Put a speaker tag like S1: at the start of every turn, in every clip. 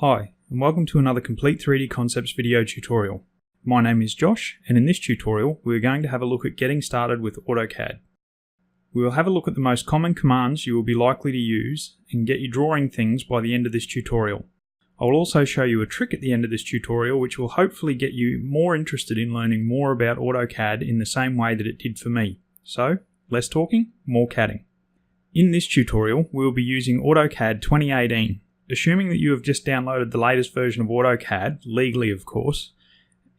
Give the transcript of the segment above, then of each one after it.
S1: Hi, and welcome to another Complete 3D Concepts video tutorial. My name is Josh, and in this tutorial we are going to have a look at getting started with AutoCAD. We will have a look at the most common commands you will be likely to use and get you drawing things by the end of this tutorial. I will also show you a trick at the end of this tutorial which will hopefully get you more interested in learning more about AutoCAD in the same way that it did for me. So, less talking, more CADing. In this tutorial we will be using AutoCAD 2018. Assuming that you have just downloaded the latest version of AutoCAD, legally of course,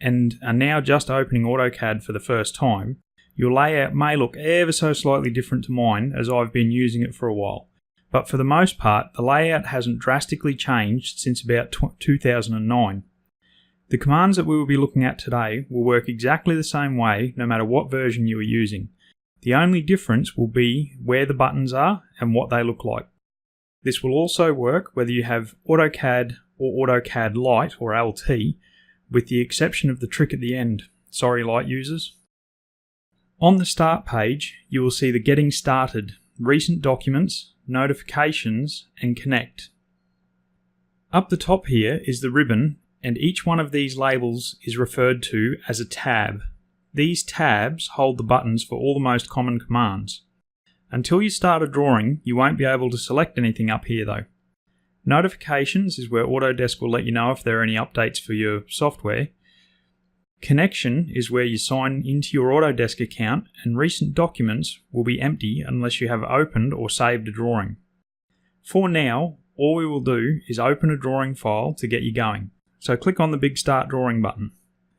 S1: and are now just opening AutoCAD for the first time, your layout may look ever so slightly different to mine as I've been using it for a while. But for the most part, the layout hasn't drastically changed since about 2009. The commands that we will be looking at today will work exactly the same way no matter what version you are using. The only difference will be where the buttons are and what they look like. This will also work whether you have AutoCAD or AutoCAD Lite or LT, with the exception of the trick at the end. Sorry, Lite users. On the Start page, you will see the Getting Started, Recent Documents, Notifications, and Connect. Up the top here is the ribbon, and each one of these labels is referred to as a tab. These tabs hold the buttons for all the most common commands. Until you start a drawing, you won't be able to select anything up here though. Notifications is where Autodesk will let you know if there are any updates for your software. Connection is where you sign into your Autodesk account, and recent documents will be empty unless you have opened or saved a drawing. For now, all we will do is open a drawing file to get you going. So click on the big Start Drawing button.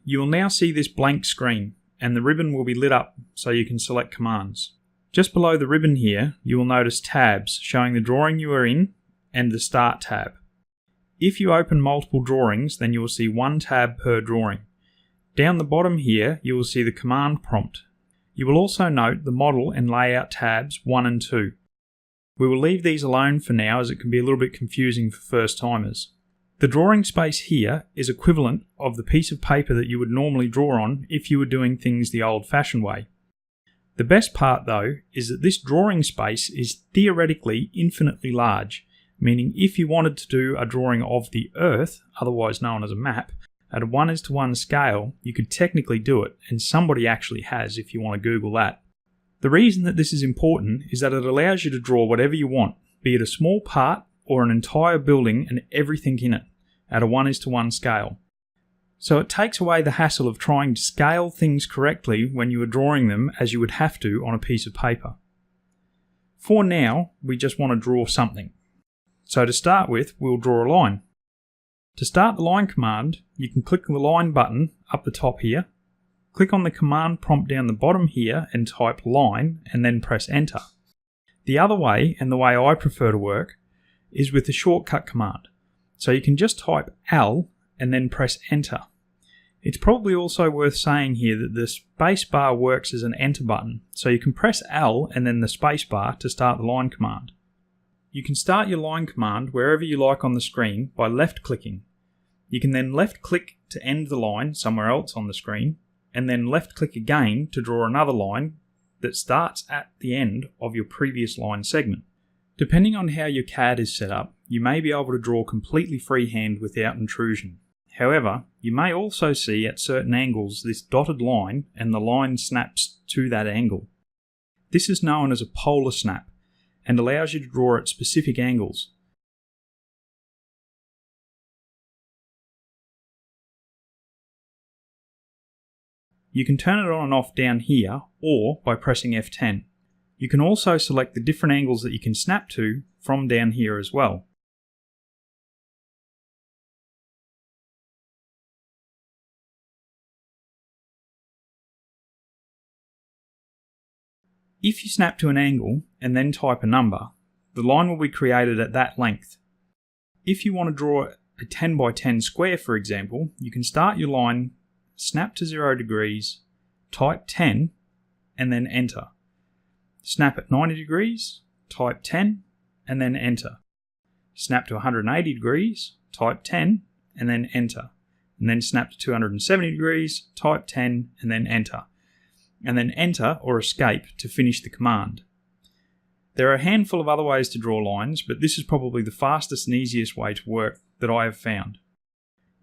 S1: You will now see this blank screen, and the ribbon will be lit up so you can select commands. Just below the ribbon here, you will notice tabs showing the drawing you are in and the Start tab. If you open multiple drawings, then you will see one tab per drawing. Down the bottom here, you will see the command prompt. You will also note the Model and Layout tabs 1 and 2. We will leave these alone for now as it can be a little bit confusing for first-timers. The drawing space here is equivalent of the piece of paper that you would normally draw on if you were doing things the old-fashioned way. The best part though is that this drawing space is theoretically infinitely large, meaning if you wanted to do a drawing of the Earth, otherwise known as a map, at a 1:1 scale, you could technically do it, and somebody actually has if you want to Google that. The reason that this is important is that it allows you to draw whatever you want, be it a small part or an entire building and everything in it, at a 1:1 scale. So it takes away the hassle of trying to scale things correctly when you are drawing them as you would have to on a piece of paper. For now, we just want to draw something. So to start with, we'll draw a line. To start the line command, you can click the line button up the top here, click on the command prompt down the bottom here and type line and then press enter. The other way, and the way I prefer to work, is with the shortcut command. So you can just type L and then press enter. It's probably also worth saying here that the space bar works as an enter button, so you can press L and then the space bar to start the line command. You can start your line command wherever you like on the screen by left clicking. You can then left click to end the line somewhere else on the screen, and then left click again to draw another line that starts at the end of your previous line segment. Depending on how your CAD is set up, you may be able to draw completely freehand without intrusion. However, you may also see at certain angles this dotted line and the line snaps to that angle. This is known as a polar snap and allows you to draw at specific angles. You can turn it on and off down here or by pressing F10. You can also select the different angles that you can snap to from down here as well. If you snap to an angle and then type a number, the line will be created at that length. If you want to draw a 10 by 10 square, for example, you can start your line, snap to 0 degrees, type 10, and then enter. Snap at 90 degrees, type 10, and then enter. Snap to 180 degrees, type 10, and then enter. And then snap to 270 degrees, type 10, and then enter. And then enter or escape to finish the command. There are a handful of other ways to draw lines, but this is probably the fastest and easiest way to work that I have found.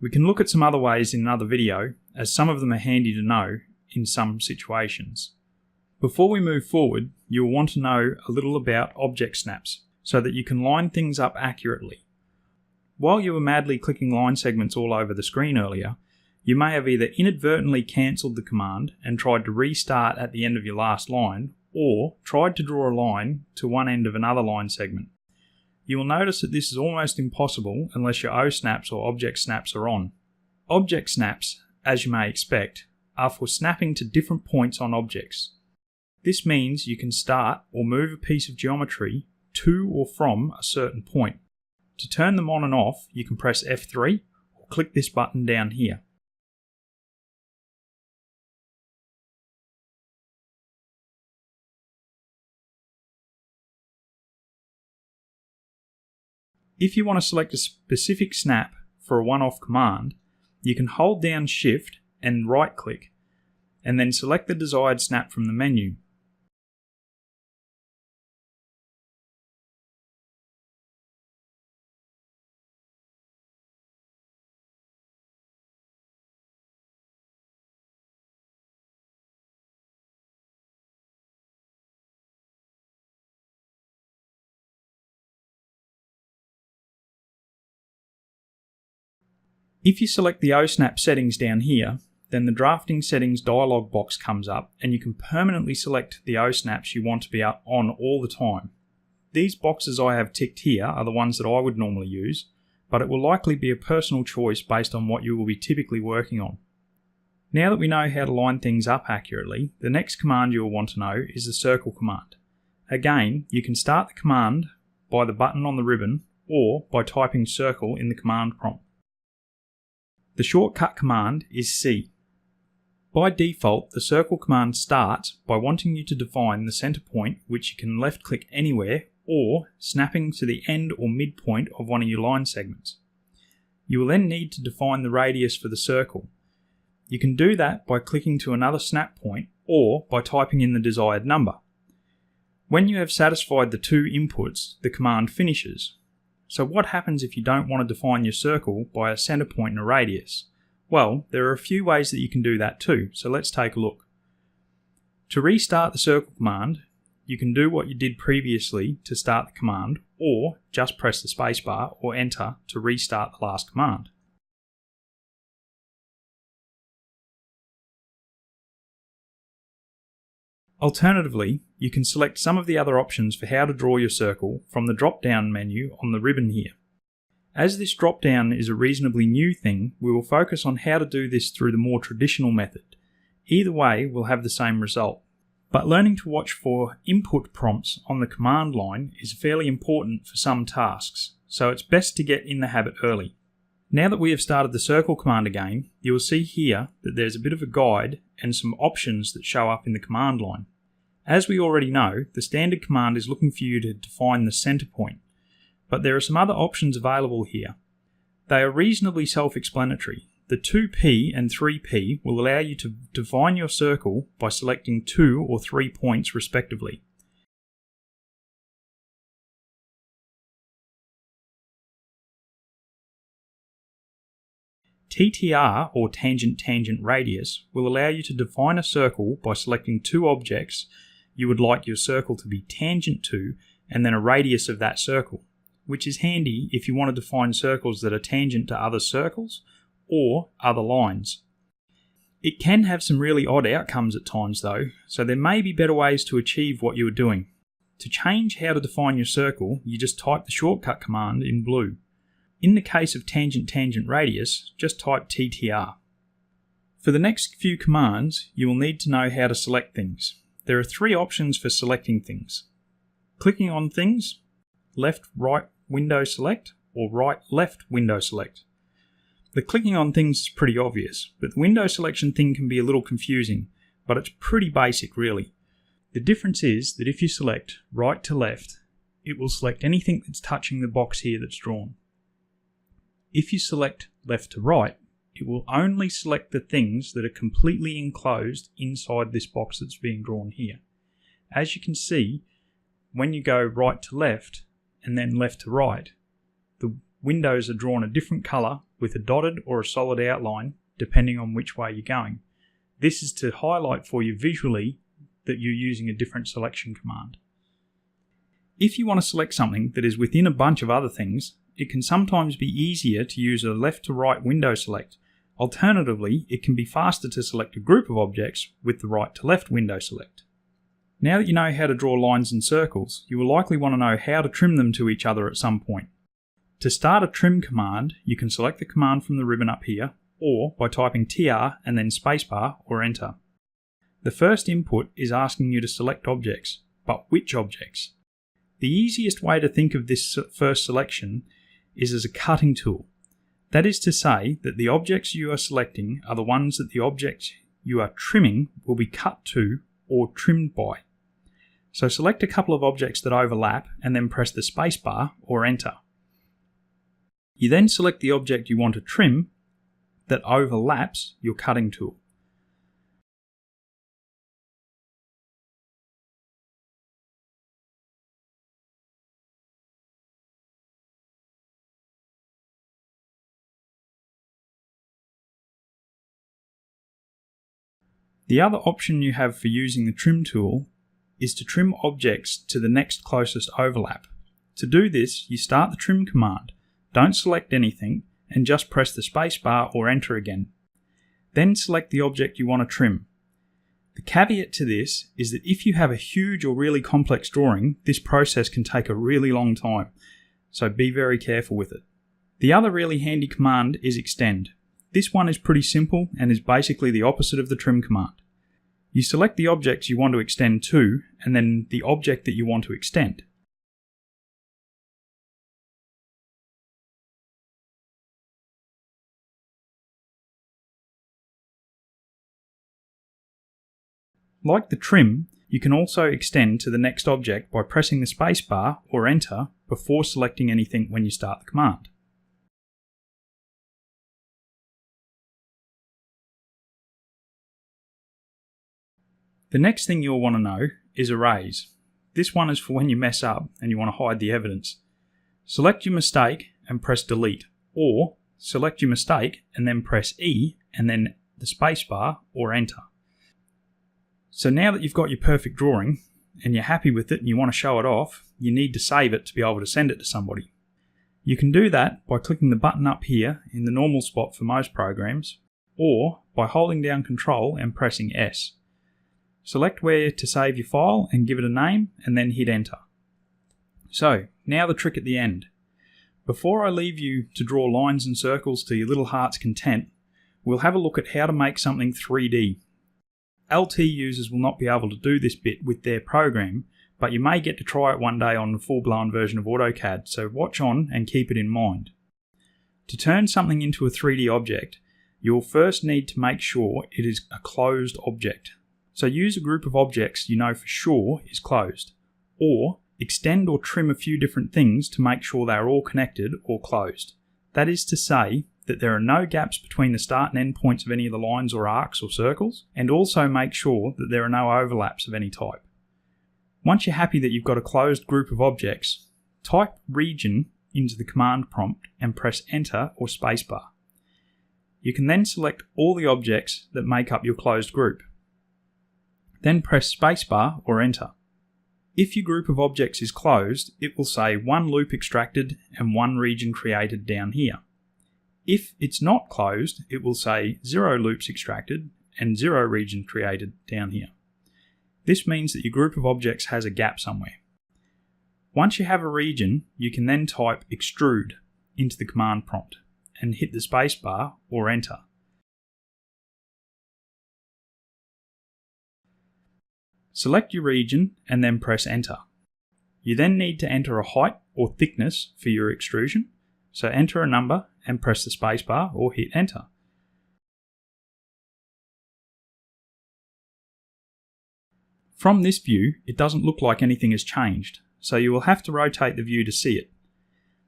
S1: We can look at some other ways in another video, as some of them are handy to know in some situations. Before we move forward, you'll want to know a little about object snaps, so that you can line things up accurately. While you were madly clicking line segments all over the screen earlier, you may have either inadvertently cancelled the command and tried to restart at the end of your last line, or tried to draw a line to one end of another line segment. You will notice that this is almost impossible unless your O snaps or object snaps are on. Object snaps, as you may expect, are for snapping to different points on objects. This means you can start or move a piece of geometry to or from a certain point. To turn them on and off, you can press F3 or click this button down here. If you want to select a specific snap for a one-off command, you can hold down Shift and right-click, and then select the desired snap from the menu. If you select the O-Snap settings down here, then the Drafting Settings dialog box comes up and you can permanently select the O-Snaps you want to be on all the time. These boxes I have ticked here are the ones that I would normally use, but it will likely be a personal choice based on what you will be typically working on. Now that we know how to line things up accurately, the next command you will want to know is the circle command. Again, you can start the command by the button on the ribbon or by typing circle in the command prompt. The shortcut command is C. By default, the circle command starts by wanting you to define the center point, which you can left click anywhere, or snapping to the end or midpoint of one of your line segments. You will then need to define the radius for the circle. You can do that by clicking to another snap point or by typing in the desired number. When you have satisfied the two inputs, the command finishes. So what happens if you don't want to define your circle by a center point and a radius? Well, there are a few ways that you can do that too, so let's take a look. To restart the circle command, you can do what you did previously to start the command, or just press the spacebar or enter to restart the last command. Alternatively, you can select some of the other options for how to draw your circle from the drop-down menu on the ribbon here. As this drop-down is a reasonably new thing, we will focus on how to do this through the more traditional method. Either way will have the same result. But learning to watch for input prompts on the command line is fairly important for some tasks, so it's best to get in the habit early. Now that we have started the circle command again, you will see here that there's a bit of a guide and some options that show up in the command line. As we already know, the standard command is looking for you to define the center point, but there are some other options available here. They are reasonably self-explanatory. The 2P and 3P will allow you to define your circle by selecting 2 or 3 points respectively. TTR, or tangent-tangent radius, will allow you to define a circle by selecting two objects you would like your circle to be tangent to, and then a radius of that circle, which is handy if you want to define circles that are tangent to other circles or other lines. It can have some really odd outcomes at times though, so there may be better ways to achieve what you are doing. To change how to define your circle, you just type the shortcut command in blue. In the case of tangent-tangent radius, just type TTR. For the next few commands, you will need to know how to select things. There are three options for selecting things. Clicking on things, left-right window select, or right-left window select. The clicking on things is pretty obvious, but the window selection thing can be a little confusing, but it's pretty basic really. The difference is that if you select right to left, it will select anything that's touching the box here that's drawn. If you select left to right, it will only select the things that are completely enclosed inside this box that's being drawn here. As you can see, when you go right to left and then left to right, the windows are drawn a different colour with a dotted or a solid outline depending on which way you're going. This is to highlight for you visually that you're using a different selection command. If you want to select something that is within a bunch of other things, it can sometimes be easier to use a left to right window select. Alternatively, it can be faster to select a group of objects with the right to left window select. Now that you know how to draw lines and circles, you will likely want to know how to trim them to each other at some point. To start a trim command, you can select the command from the ribbon up here, or by typing TR and then spacebar or enter. The first input is asking you to select objects, but which objects? The easiest way to think of this first selection is as a cutting tool. That is to say that the objects you are selecting are the ones that the objects you are trimming will be cut to or trimmed by. So select a couple of objects that overlap and then press the spacebar or enter. You then select the object you want to trim that overlaps your cutting tool. The other option you have for using the trim tool is to trim objects to the next closest overlap. To do this, you start the trim command, don't select anything, and just press the spacebar or enter again. Then select the object you want to trim. The caveat to this is that if you have a huge or really complex drawing, this process can take a really long time, so be very careful with it. The other really handy command is extend. This one is pretty simple and is basically the opposite of the trim command. You select the objects you want to extend to, and then the object that you want to extend. Like the trim, you can also extend to the next object by pressing the spacebar or enter before selecting anything when you start the command. The next thing you'll want to know is erase. This one is for when you mess up and you want to hide the evidence. Select your mistake and press delete, or select your mistake and then press E and then the spacebar or enter. So now that you've got your perfect drawing and you're happy with it and you want to show it off, you need to save it to be able to send it to somebody. You can do that by clicking the button up here in the normal spot for most programs, or by holding down Control and pressing S. Select where to save your file and give it a name and then hit enter. So, now the trick at the end. Before I leave you to draw lines and circles to your little heart's content, we'll have a look at how to make something 3D. LT users will not be able to do this bit with their program, but you may get to try it one day on a full-blown version of AutoCAD, so watch on and keep it in mind. To turn something into a 3D object, you'll first need to make sure it is a closed object. So use a group of objects you know for sure is closed, or extend or trim a few different things to make sure they are all connected or closed. That is to say that there are no gaps between the start and end points of any of the lines or arcs or circles, and also make sure that there are no overlaps of any type. Once you're happy that you've got a closed group of objects, type region into the command prompt and press enter or spacebar. You can then select all the objects that make up your closed group. Then press spacebar or enter. If your group of objects is closed, it will say 1 loop extracted and 1 region created down here. If it's not closed, it will say 0 loops extracted and 0 region created down here. This means that your group of objects has a gap somewhere. Once you have a region, you can then type extrude into the command prompt and hit the spacebar or enter. Select your region and then press enter. You then need to enter a height or thickness for your extrusion, so enter a number and press the spacebar or hit enter. From this view, it doesn't look like anything has changed, so you will have to rotate the view to see it.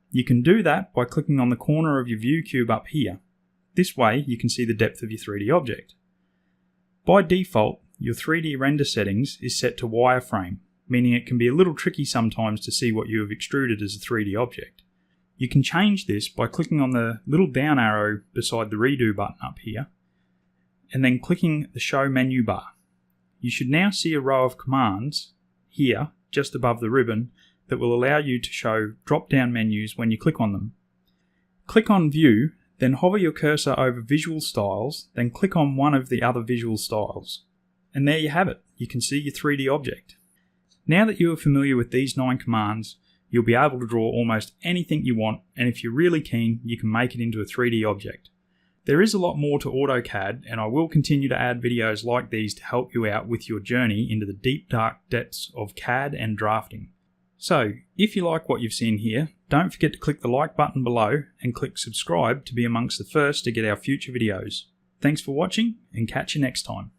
S1: You can do that by clicking on the corner of your view cube up here. This way you can see the depth of your 3D object. By default, your 3D render settings is set to wireframe, meaning it can be a little tricky sometimes to see what you have extruded as a 3D object. You can change this by clicking on the little down arrow beside the redo button up here, and then clicking the show menu bar. You should now see a row of commands here, just above the ribbon, that will allow you to show drop-down menus when you click on them. Click on View, then hover your cursor over Visual Styles, then click on one of the other visual styles. And there you have it, you can see your 3D object. Now that you are familiar with these 9 commands, you'll be able to draw almost anything you want, and if you're really keen, you can make it into a 3D object. There is a lot more to AutoCAD, and I will continue to add videos like these to help you out with your journey into the deep dark depths of CAD and drafting. So, if you like what you've seen here, don't forget to click the like button below and click subscribe to be amongst the first to get our future videos. Thanks for watching, and catch you next time.